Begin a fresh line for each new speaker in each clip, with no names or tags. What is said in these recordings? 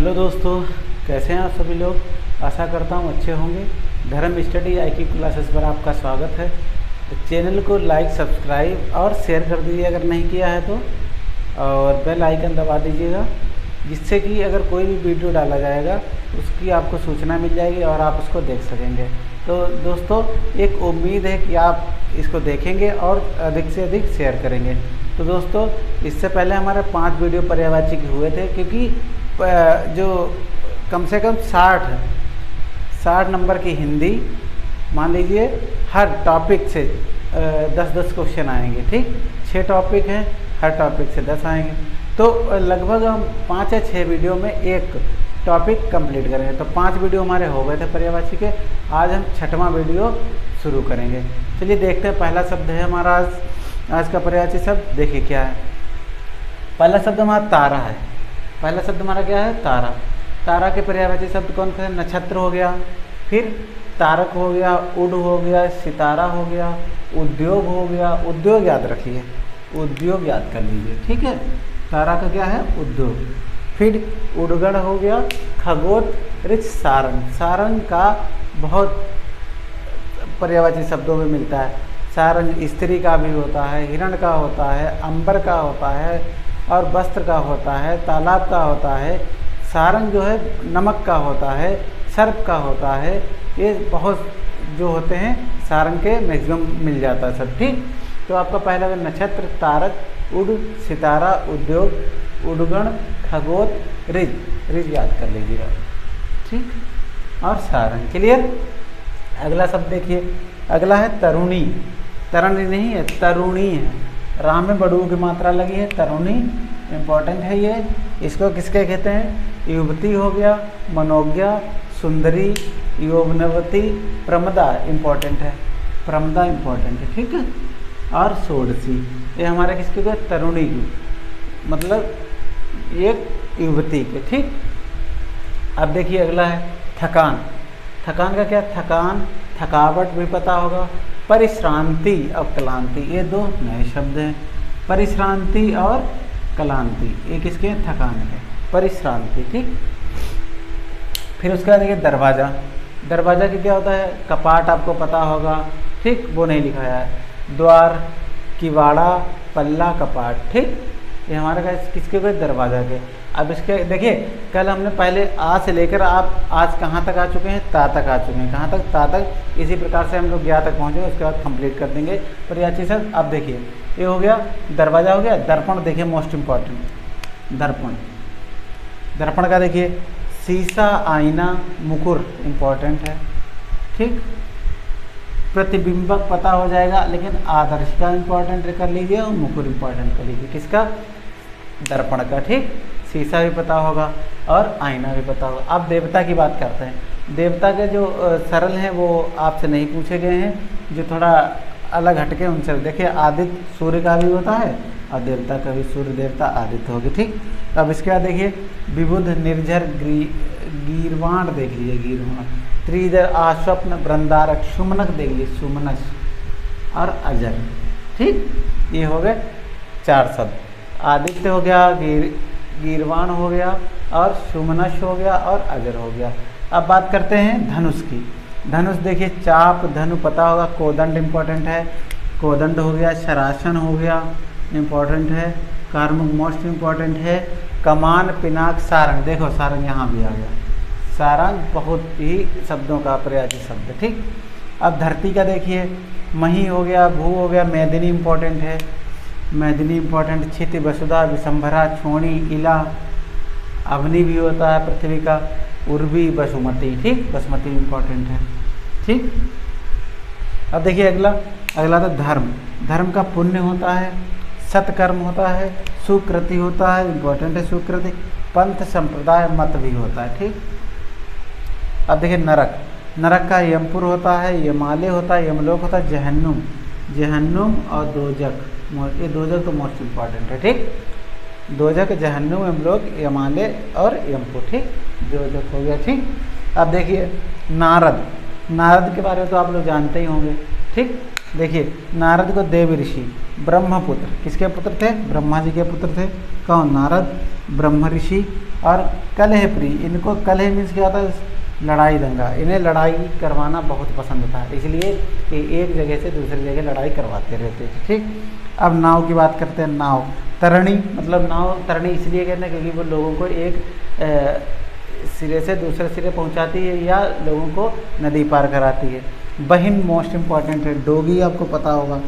Hello दोस्तों, कैसे हैं आप सभी लोग। आशा करता हूँ अच्छे होंगे। धर्म स्टडी IQ क्लासेस पर आपका स्वागत है। चैनल को लाइक, सब्सक्राइब और शेयर कर दीजिए अगर नहीं किया है तो, और बेल आइकन दबा दीजिएगा, जिससे कि अगर कोई भी वीडियो डाला जाएगा उसकी आपको सूचना मिल जाएगी और आप उसको देख सकेंगे। तो दोस्तों, एक उम्मीद है कि आप इसको देखेंगे और अधिक से अधिक शेयर करेंगे। तो दोस्तों, इससे पहले हमारे 5 वीडियो पर्यायवाची के हुए थे, क्योंकि जो कम से कम 60 नंबर की हिंदी, मान लीजिए हर टॉपिक से 10-10 क्वेश्चन आएंगे। ठीक, 6 टॉपिक हैं, हर टॉपिक से 10 आएंगे। तो लगभग हम 5 या 6 वीडियो में एक टॉपिक कंप्लीट करेंगे। तो 5 वीडियो हमारे हो गए थे पर्यायवाची के। आज हम 6वां वीडियो शुरू करेंगे। चलिए देखते हैं। पहला शब्द है हमारा आज का पर्यायवाची शब्द। देखिए क्या है। पहला शब्द हमारा तारा है। पहला शब्द हमारा क्या है? तारा। तारा के पर्यायवाची शब्द कौन से हैं? नक्षत्र हो गया, फिर तारक हो गया, उड हो गया, सितारा हो गया, उद्योग हो गया। उद्योग याद रखिए, उद्योग याद कर लीजिए। ठीक है, तारा का क्या है? उद्योग। फिर उडगण हो गया, खगोत, रिच, सारंग। सारंग का बहुत पर्यायवाची शब्दों में मिलता है। सारंग स्त्री का भी होता है, हिरण का होता है, अंबर का होता है और वस्त्र का होता है, तालाब का होता है। सारंग जो है नमक का होता है, सर्प का होता है। ये बहुत जो होते हैं सारंग के मैक्सिमम मिल जाता है सब। ठीक, तो आपका पहला नक्षत्र, तारक, उड, सितारा, उद्योग, उडगण, खगोत, रिज। रिज याद कर लीजिएगा। ठीक, और सारंग। क्लियर। अगला शब्द देखिए, अगला है तरुणी। तरुणी नहीं है, तरुणी है। राम में बड़ू की मात्रा लगी है, तरुणी इम्पॉर्टेंट है ये। इसको किसके कहते हैं? युवती हो गया, मनोज्ञा, सुंदरी, यौवनवती, प्रमदा इम्पॉर्टेंट है। प्रमदा इम्पॉर्टेंट है। ठीक है, और षोडशी। ये हमारे किसके कहते? तरुणी की, मतलब एक युवती के। ठीक, अब देखिए अगला है थकान। थकान का क्या? थकान, थकावट भी पता होगा। परिश्रांति और क्लांति, ये 2 नए शब्द हैं। परिश्रांति और क्लांति, ये किसके हैं? थकान के। परिश्रांति। ठीक, फिर उसका देखिए दरवाज़ा। दरवाज़ा की क्या होता है? कपाट आपको पता होगा। ठीक, वो नहीं लिखाया है। द्वार, किवाड़ा, पल्ला, कपाट। ठीक, ये हमारे का किसके हुए? दरवाज़ा के। अब इसके देखिए, कल हमने पहले आ से लेकर आप आज कहाँ तक आ चुके हैं? ता तक आ चुके हैं। कहाँ तक? ता तक। इसी प्रकार से हम लोग या तक पहुँचे, उसके बाद कंप्लीट कर देंगे पर्यायवाची शब्द। अब देखिए, ये हो गया दरवाज़ा, हो गया। दर्पण देखिए, मोस्ट इम्पॉर्टेंट। दर्पण। दर्पण का देखिए, शीशा, आईना, मुकुर इम्पॉर्टेंट है। ठीक, प्रतिबिंबक पता हो जाएगा, लेकिन आदर्शिका इम्पॉर्टेंट कर लीजिए और मुकुर इम्पॉर्टेंट कर लीजिए। किसका? दर्पण का। ठीक, शीशा भी पता होगा और आईना भी पता होगा। अब देवता की बात करते हैं। देवता के जो सरल हैं वो आपसे नहीं पूछे गए हैं, जो थोड़ा अलग हटके उनसे देखिए। आदित्य सूर्य का भी होता है और देवता का भी, सूर्य देवता आदित्य होगी। ठीक, अब इसके बाद देखिए विबुध, निर्झर, गीर्वाण देख लीजिए, गीर्वाण। त्रिधर, आस्वप्न, वृंदारक, सुमनक देख लीजिए, सुमनस और अजर। ठीक, ये हो गए 4 शब्द। आदित्य हो गया, गीर्वाण हो गया और सुमनस हो गया और अजर हो गया। अब बात करते हैं धनुष की। धनुष देखिए, चाप, धनु पता होगा। कोदंड इम्पोर्टेंट है। कोदंड हो गया, शरासन हो गया, इम्पोर्टेंट है। कार्मुक मोस्ट इम्पोर्टेंट है। कमान, पिनाक, सारंग। देखो सारंग यहाँ भी आ गया। सारंग बहुत ही शब्दों का पर्यायवाची शब्द। ठीक, अब धरती का देखिए, मही हो गया, भू हो गया, मैदिनी इम्पोर्टेंट है। मैदिनी इम्पोर्टेंट। क्षिति, वसुधा, विशंभरा, छोणी, इला, अवनी भी होता है पृथ्वी का। उर्वी, बसुमती। ठीक, बसुमती इम्पोर्टेंट है। ठीक, अब देखिए अगला तो धर्म। धर्म का पुण्य होता है, सत्कर्म होता है, सुकृति होता है, इम्पोर्टेंट है सुकृति। पंथ, संप्रदाय, मत भी होता है। ठीक, अब देखिए नरक। नरक का यमपुर होता है, यमालय होता है, यमलोक होता है, जहन्नुम। जहन्नुम और दोजक, ये दोजक तो मोस्ट इम्पॉर्टेंट है। ठीक, दोजक, जहन्नुम, यमलोक, यमालय और यमपुर। ठीक, दोजक हो गया। ठीक, अब देखिए नारद। नारद के बारे में तो आप लोग जानते ही होंगे। ठीक, देखिए नारद को देव ऋषि, ब्रह्मपुत्र, किसके पुत्र थे? ब्रह्मा जी के पुत्र थे। कौन? नारद। ब्रह्म ऋषि, और कलह प्रिय, इनको कलह मीन्स क्या होता है, लड़ाई दंगा, इन्हें लड़ाई करवाना बहुत पसंद था, इसलिए ये एक जगह से दूसरी जगह लड़ाई करवाते रहते थे। ठीक, अब नाव की बात करते हैं। नाव, तरणी, मतलब नाव तरणी इसलिए कहते हैं क्योंकि वो लोगों को एक सिरे से दूसरे सिरे पहुंचाती है या लोगों को नदी पार कराती है। बहिन मोस्ट इम्पॉर्टेंट है। डोगी आपको पता होगा,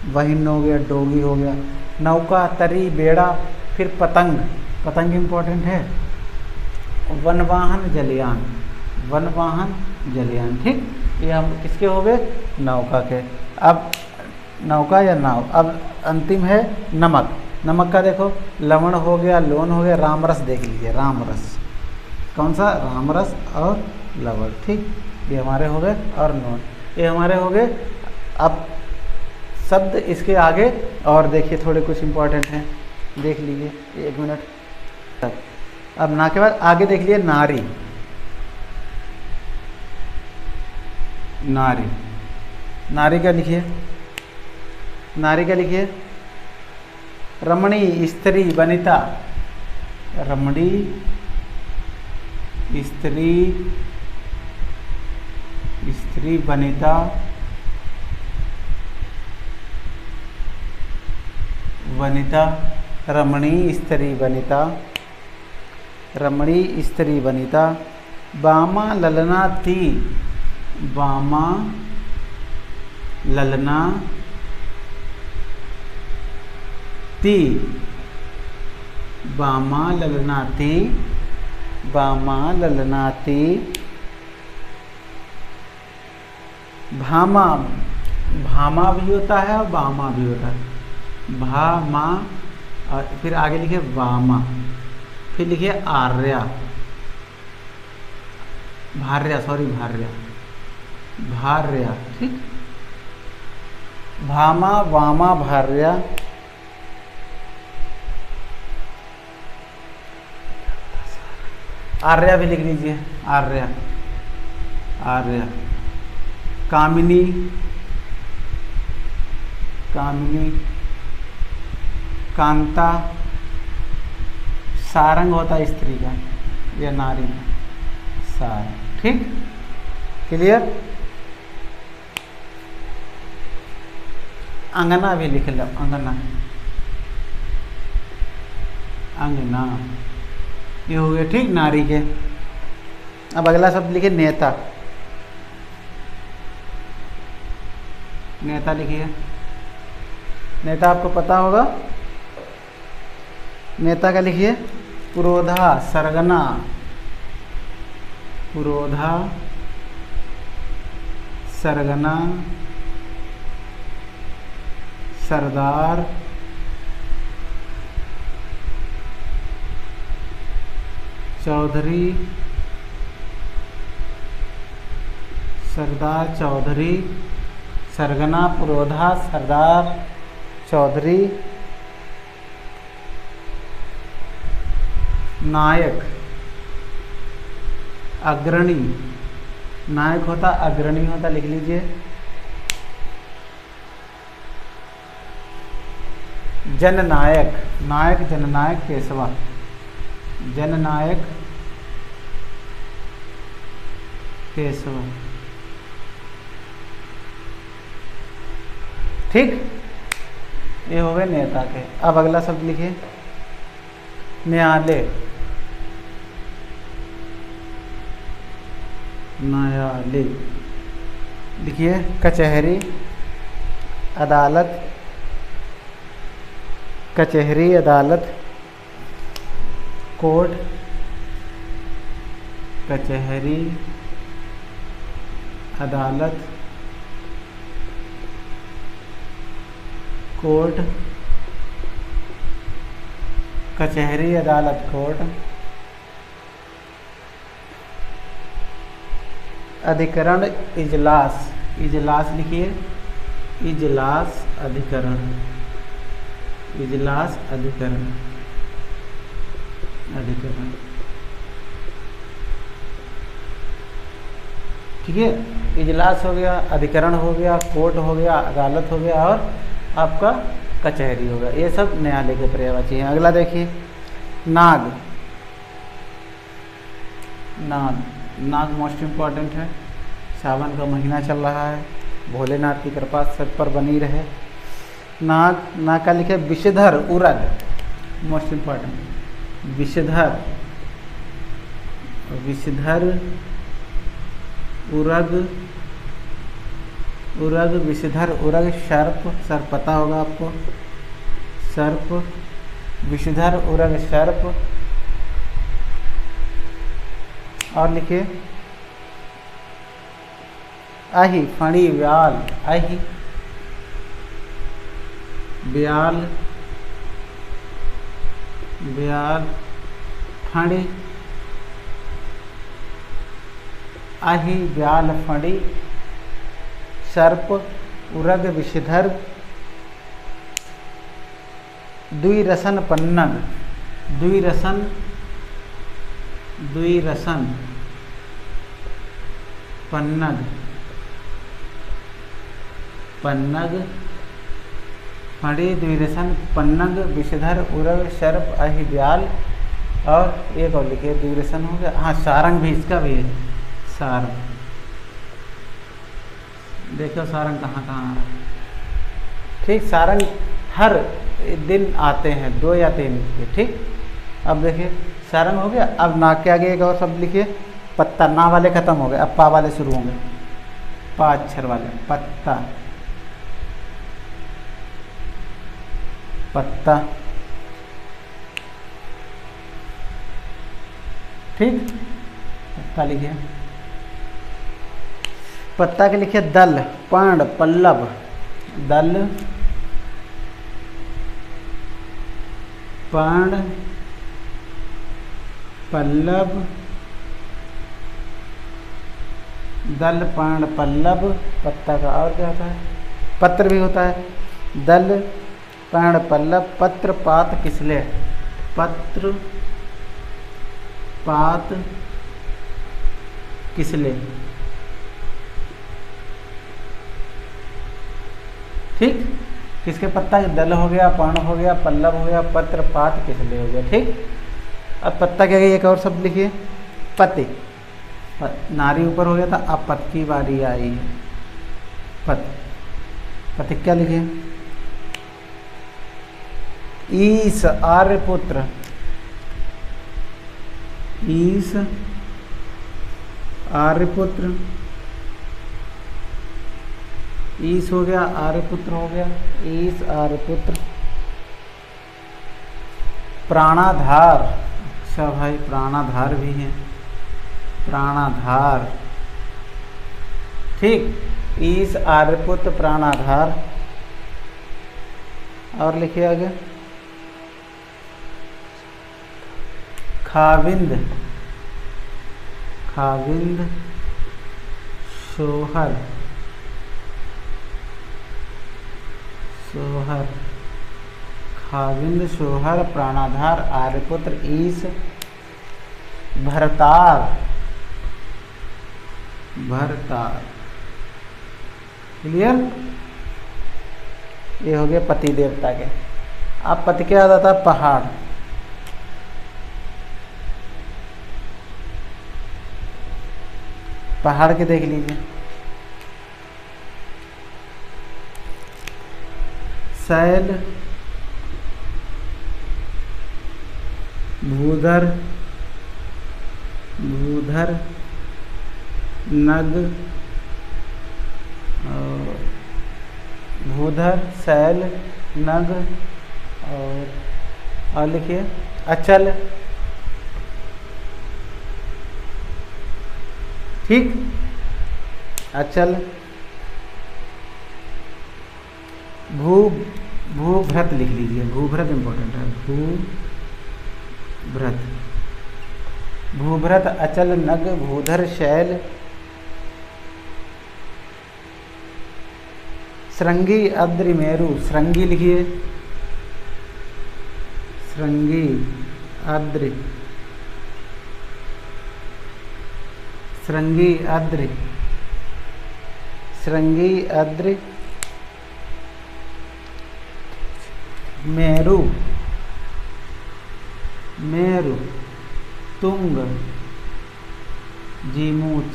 बहिन हो गया, डोगी हो गया। नौका, तरी, बेड़ा, फिर पतंग, पतंग इम्पॉर्टेंट है। वनवाहन, जलयान, वनवाहन, जलयान। ठीक, ये हम किसके हो गए, नौका के। अब नौका या नाव। अब अंतिम है नमक। नमक का देखो, लवण हो गया, लोन हो गया, रामरस देख लीजिए, रामरस कौन सा, रामरस और लवण। ठीक, ये हमारे हो गए, और नोन ये हमारे हो गए। अब शब्द इसके आगे और देखिए थोड़े कुछ इंपॉर्टेंट हैं, देख लीजिए 1 मिनट। अब ना के बाद आगे देख लीजिए, नारी, नारी, नारी का लिखिए, नारी का लिखिए, रमणी, स्त्री, वनिता, रमणी, स्त्री, स्त्री, वनिता, वनिता, रमणी, स्त्री, वनिता, रमणी, स्त्री, वनिता। बामा, ललना, ती, बामा, ललना, ती, बामा, ललना, ती, बामा, ललना, ती। भामा, भामा भी होता है और बामा भी होता है। भामा, और फिर आगे लिखिए वामा, फिर लिखिए आर्या, भार्या, सॉरी भार्या, भार्या। ठीक, भामा, वामा, भार्या। आर्या भी लिख लीजिए, आर्या, आर्या। कामिनी, कामिनी, कांता। सारंग होता है स्त्री का या नारी का, सारंग। ठीक, क्लियर। अंगना भी लिख लो, अंगना, अंगना, ये हो गए। ठीक, नारी के। अब अगला शब्द लिखिए, नेता, नेता लिखिए। नेता आपको पता होगा, नेता का लिखिए, पुरोधा, सरगना, पुरोधा, सरगना, सरदार, चौधरी, सरदार, चौधरी, सरगना, पुरोधा, सरदार, चौधरी। नायक, अग्रणी, नायक होता, अग्रणी होता, लिख लीजिए। जननायक, नायक, जननायक, पेशवा, जननायक, पेशवा। ठीक, ये हो गए नेता के। अब अगला शब्द लिखिए, न्यायालय, न्यायालय लिखिए। कचहरी, अदालत, कचहरी, अदालत, कोर्ट, कचहरी, अदालत, कोर्ट, कचहरी, अदालत, कोर्ट। अधिकरण, इजलास, इजलास लिखिए, इजलास, अधिकरण, इजलास, अधिकरण, अधिकरण। ठीक है, इजलास हो गया, अधिकरण हो गया, कोर्ट हो गया, अदालत हो गया और आपका कचहरी होगा। ये सब न्यायालय के पर्यायवाची हैं। अगला देखिए, नाग, नाग, नाग मोस्ट इम्पॉर्टेंट है। सावन का महीना चल रहा है, भोलेनाथ की कृपा सब पर बनी रहे। नाग, नाग का लिखे विषधर उरग, मोस्ट इम्पॉर्टेंट। विषधर, विषधर उरग, उरग विषधर उरग। सर्प, सर्प पता होगा आपको, सर्प विषधर उरग सर्प। और लिखिए अहि फणी व्याल, अहि व्याल, व्याल फणी, अहि व्याल फणी सर्प उरग विषधर द्विरसन पन्नग, द्विरसन, द्विरसन पन्नग, पन्नग फणी द्विरसन पन्नग विषधर उरग सर्प अहि व्याल। और एक और लिखिए द्विरसन हो गया। हाँ सारंग भी, इसका भी है सारंग। देखो सारंग कहाँ कहाँ आ रहा है। ठीक, सारंग हर दिन आते हैं 2 या 3 के। ठीक, अब देखिए सारंग हो गया। अब नाक के आगे एक और शब्द लिखिए पत्ता। ना वाले खत्म हो गए, अब पा वाले शुरू होंगे, पा अक्षर वाले। पत्ता, पत्ता। ठीक, पत्ता लिखिए। पत्ता के लिखिए दल, पर्ण, पल्लव। दल, पर्ण, पल्लव। दल, पर्ण, पल्लव। पत्ता का और क्या होता है? पत्र भी होता है। दल, पर्ण, पल्लव। पत्र, पात, किसले। पत्र, पात, किसले। ठीक, किसके पत्ता? दल हो गया, पर्ण हो गया, पल्लव हो गया, पत्र, पात, किसले हो गया। ठीक, अब पत्ता के आगे एक और शब्द लिखिए पति। नारी ऊपर हो गया था, अब पत की बारी आई है। पत, पति क्या लिखिए? ईश, आर्यपुत्र। ईश, आर्यपुत्र। ईश हो गया, आर्यपुत्र हो गया। ईश, आर्यपुत्र। प्राणाधार, अच्छा भाई प्राणाधार भी है, प्राणाधार। ठीक, ईश, आर्यपुत्र, प्राणाधार। और लिखिए आगे खाविंद, खाविंद, सोहर, सोहर। खाविंद, सोहर, प्राणाधार, आर्यपुत्र, ईश, भरतार, भरतार। क्लियर? ये हो गए पति देवता के। अब पति क्या आता था? पहाड़। पहाड़ के देख लीजिए। शैल, भूधर, भूधर, नग, और भूधर, शैल, नग, और लिखिए अचल। ठीक, अचल। भूभृत लिख लीजिए, भूभृत इंपॉर्टेंट है। भूभृत, भूभृत, अचल, नग, भूधर, शैल। श्रृंगी, अद्रि, मेरु। श्रृंगी लिखिए, श्रृंगी, अद्रि, श्रृंगी, अद्रि, श्रृंगी, अद्रि। मेरु, मेरु, तुंग, जीमूत।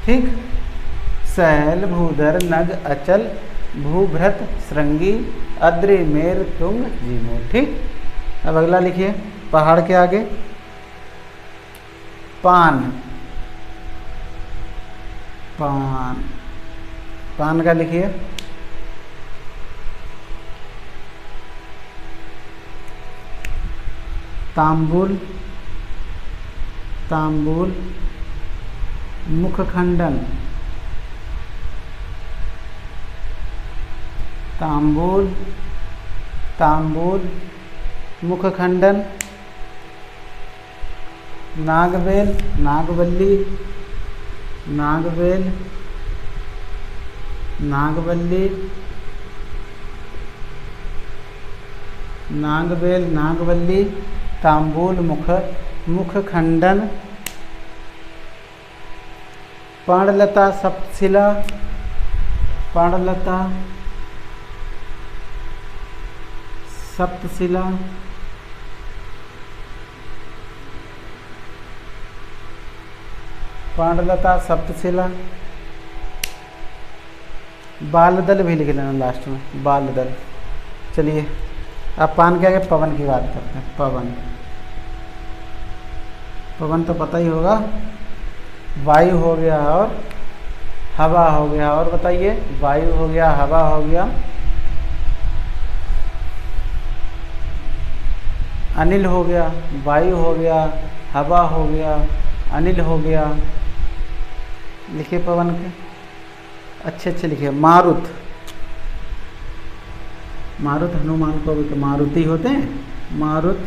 ठीक। शैल, भूधर, नग, अचल, भूभृत, श्रृंगी, अद्रि, मेर, तुंग, जीमूत। ठीक। अब अगला लिखिए पहाड़ के आगे। पान, पान, पान का लिखिए तांबुल, तांबुल, मुखखंडन, तांबुल, तांबुल, मुखखंडन, नागबेल, नागवल्ली, नागबेल, नागवल्ली, नागबेल, नागवल्ली, तांबूल, मुखखंडन, पाणलता, सप्तशिला, पाणलता, सप्तशिला, पाणलता, सप्तशिला, बालदल भी लिख लेना लास्ट में, बालदल। चलिए अब पान के आगे पवन की बात करते हैं। पवन, पवन तो पता ही होगा, वायु हो गया और हवा हो गया। और बताइए, वायु हो गया, हवा हो गया, अनिल हो गया, वायु हो गया, हवा हो गया, अनिल हो गया। लिखिए पवन के अच्छे अच्छे लिखिए। मारुत, मारुत हनुमान को भी तो मारुति होते हैं। मारुत,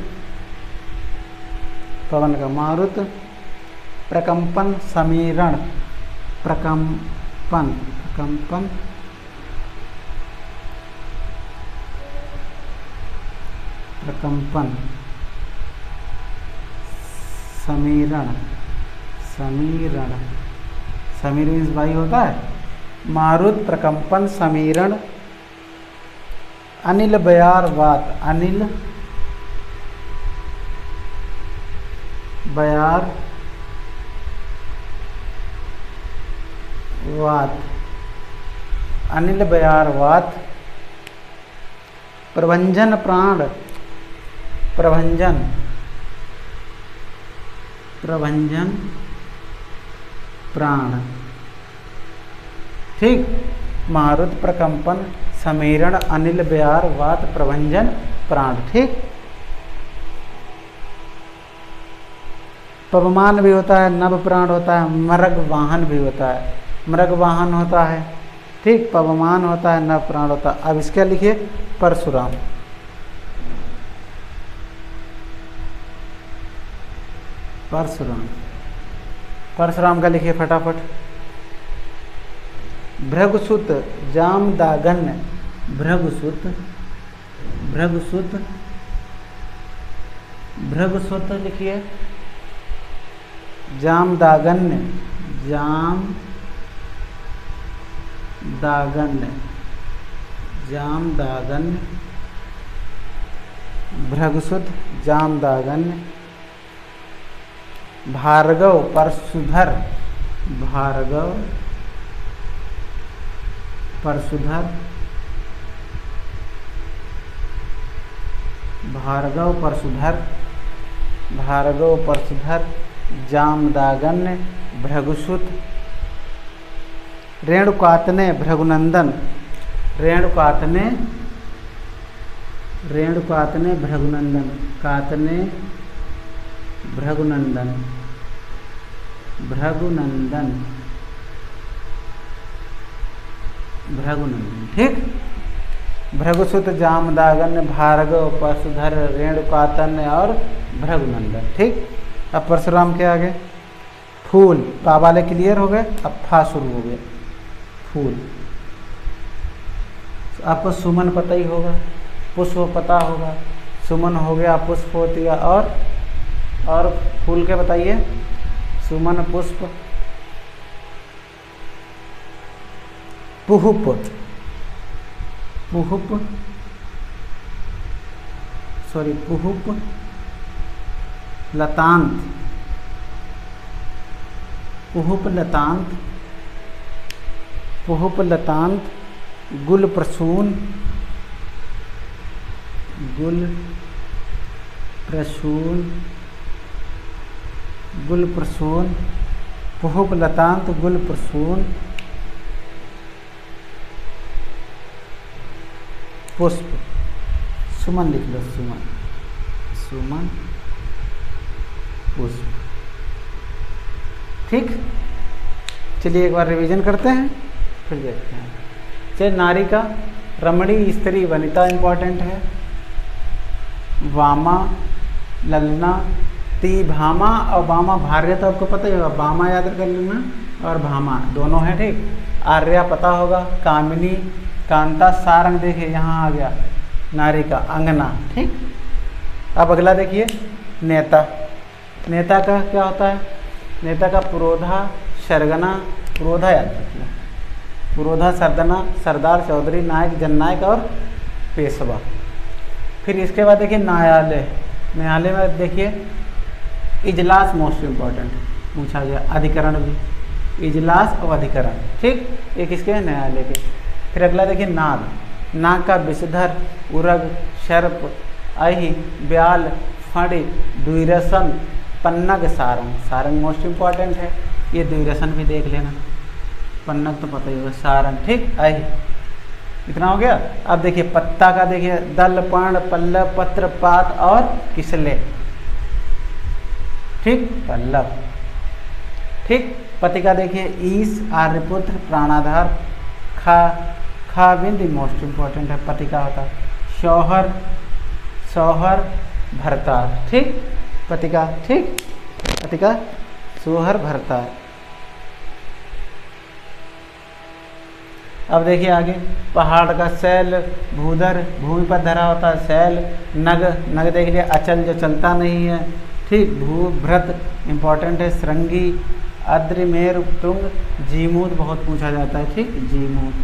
पवन का मारुत। प्रकंपन, समीरण, प्रकंपन, प्रकंपन, प्रकंपन, समीरण, समीरण, समीर मीन्स वायु होता है। मारुत, प्रकंपन, समीरण, अनिल, बयार, वात, अनिल, बयार, वात, अनिल, बयार, वात। प्रभंजन, प्राण, प्रभंजन, प्रभंजन, प्राण। ठीक। मारुत, प्रकंपन, समीरण, अनिल, बयार, वात, प्रभंजन, प्राण। ठीक। पवमान भी होता है, नभ प्राण होता है, मृग वाहन भी होता है, मृग वाहन होता है। ठीक। पवमान होता है, नभ प्राण होता है। अब इसके लिखिए परशुराम। परशुराम, परशुराम का लिखिए फटाफट। भृगुसुत, जामदागन्य, भृगुसुत, भृगुसुत, भृगुसुत लिखिए। जामदागन्य, जामदागन्य, जामदागन्य, भृगुसुत, जामदागन्य। भार्गव, परशुधर, भार्गव, परशुधर, भार्गव, परशुधर, भार्गव, परशुधर, जामदागन्य, भृगुसुत। रेणुकातने, भृगुनंदन, रेणुकातने, रेणुकातने, भृगुनंदन, कातने, भृगुनंदन, भृगुनंदन, भृगुनंदन। ठीक। भृगुसुत, जामदागन्य, भार्गव, परशुधर, रेणुकातन्य और भृगुनंदन। ठीक। अब परशुराम के आगे फूल, पा वाले क्लियर हो गए, अब फा शुरू हो गए। फूल, आपको सुमन पता ही होगा, पुष्प पता होगा। सुमन हो गया, पुष्प होती है, और फूल के बताइए। सुमन, पुष्प, पुहुप, पुहुप, सॉरी पुहुप, लतांत, पुहुप लतांत, पुहुप लतांत, गुल प्रसून, गुल प्रसून, गुल प्रसून, पुहुप लतांत, गुल प्रसून, पुष्प, सुमन लिख लो, सुमन, सुमन, पुष्प। ठीक, चलिए एक बार रिवीजन करते हैं फिर देखते हैं। चलिए, नारी का रमणी, स्त्री, वनिता इंपॉर्टेंट है। वामा, ललना, ती, भामा और बामा। भार्य तो आपको पता ही होगा, बामा याद कर लेना और भामा दोनों है। ठीक, आर्या पता होगा, कामिनी, कांता, सारंग। देखिए यहाँ आ गया नारी का अंगना। ठीक, अब अगला देखिए नेता। नेता का क्या होता है? नेता का पुरोधा, सरगना, पुरोधा याद रखिए, पुरोधा, सरदना, सरदार, चौधरी, नायक, जननायक और पेशवा। फिर इसके बाद देखिए न्यायालय। न्यायालय में देखिए इजलास मोस्ट इम्पॉर्टेंट पूछा गया, अधिकरण भी, इजलास और अधिकरण। ठीक, एक इसके न्यायालय के। फिर अगला देखिए नाग। नाग का विषधर, उरग, सर्प, अहि, ब्याल, फणि, द्विरसन, पन्नग, सारंग। सारंग मोस्ट इम्पॉर्टेंट है, ये द्विरसन भी देख लेना, पन्नग तो पता ही होगा, सारंग। ठीक, अहि। इतना हो गया। अब देखिए पत्ता का, देखिए दल, पर्ण, पल्लव, पत्र, पात और किसले। ठीक, पल्लव। ठीक, पति का देखिए ईश, आर्यपुत्र, प्राणाधार, खा, खाविंद मोस्ट इम्पॉर्टेंट है, पति का होता। शौहर, शौहर, भरतार। ठीक, पति का। ठीक, पति का शौहर, भरतार। अब देखिए आगे पहाड़ का शैल, भूधर, भूमि पर धरा होता है, शैल। नग, नग देख लिया, अचल जो चलता नहीं है। ठीक, भू, भ्रत इंपॉर्टेंट है, श्रृंगी, अद्रिमेर, तुंग, जीमूत बहुत पूछा जाता है। ठीक, जीमूत।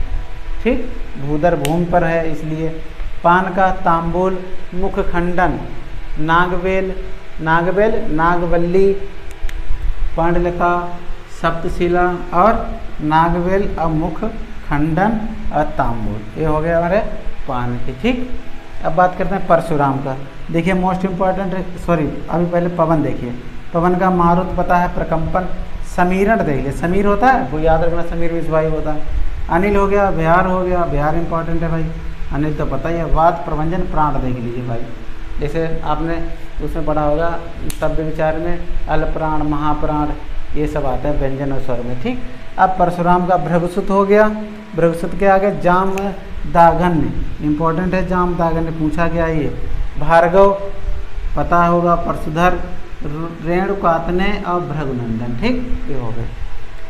ठीक, भूधर भूमि पर है इसलिए। पान का तांबूल, मुख खंडन, नागवेल, नागवेल, नागवल्ली, पांडलिका, सप्तशिला और नागवेल और मुख खंडन और तांबूल। ये हो गया हमारे पान के। ठीक, अब बात करते हैं परशुराम का। देखिए मोस्ट इम्पॉर्टेंट है, सॉरी अभी पहले पवन देखिए। पवन का मारुत पता है, प्रकंपन, समीरण देख लिया, समीर होता है वो याद रखना, समीर विषवायु होता है। अनिल हो गया, बिहार हो गया, बिहार इंपॉर्टेंट है भाई, अनिल तो पता ही है। वात, प्रभंजन, प्राण देख लीजिए भाई, जैसे आपने उसमें पढ़ा होगा शब्द विचार में, अल्पप्राण, महाप्राण, ये सब आता है व्यंजन और स्वर में। ठीक, अब परशुराम का भृगुसुत हो गया। भृगुसुत के आगे जाम दागन्य इंपॉर्टेंट है, जाम दागन्य पूछा गया ये। भार्गव पता होगा, परशुधर, रेणुकातने और भृगुनंदन। ठीक, ये हो गए।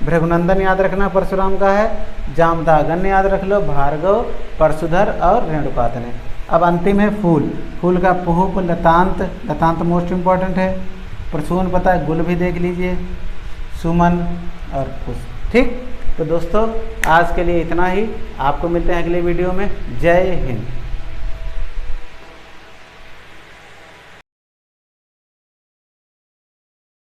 भृगुनंदन याद रखना परशुराम का है, जामदागन्य याद रख लो, भार्गव, परशुधर और रेणुकातने। अब अंतिम है फूल। फूल का पुहुप, लतांत, लतांत मोस्ट इम्पॉर्टेंट है। प्रसून पता है, गुल भी देख लीजिए, सुमन और पुष्प। ठीक, तो दोस्तों आज के लिए इतना ही, आपको मिलते हैं अगले वीडियो में। जय हिंद।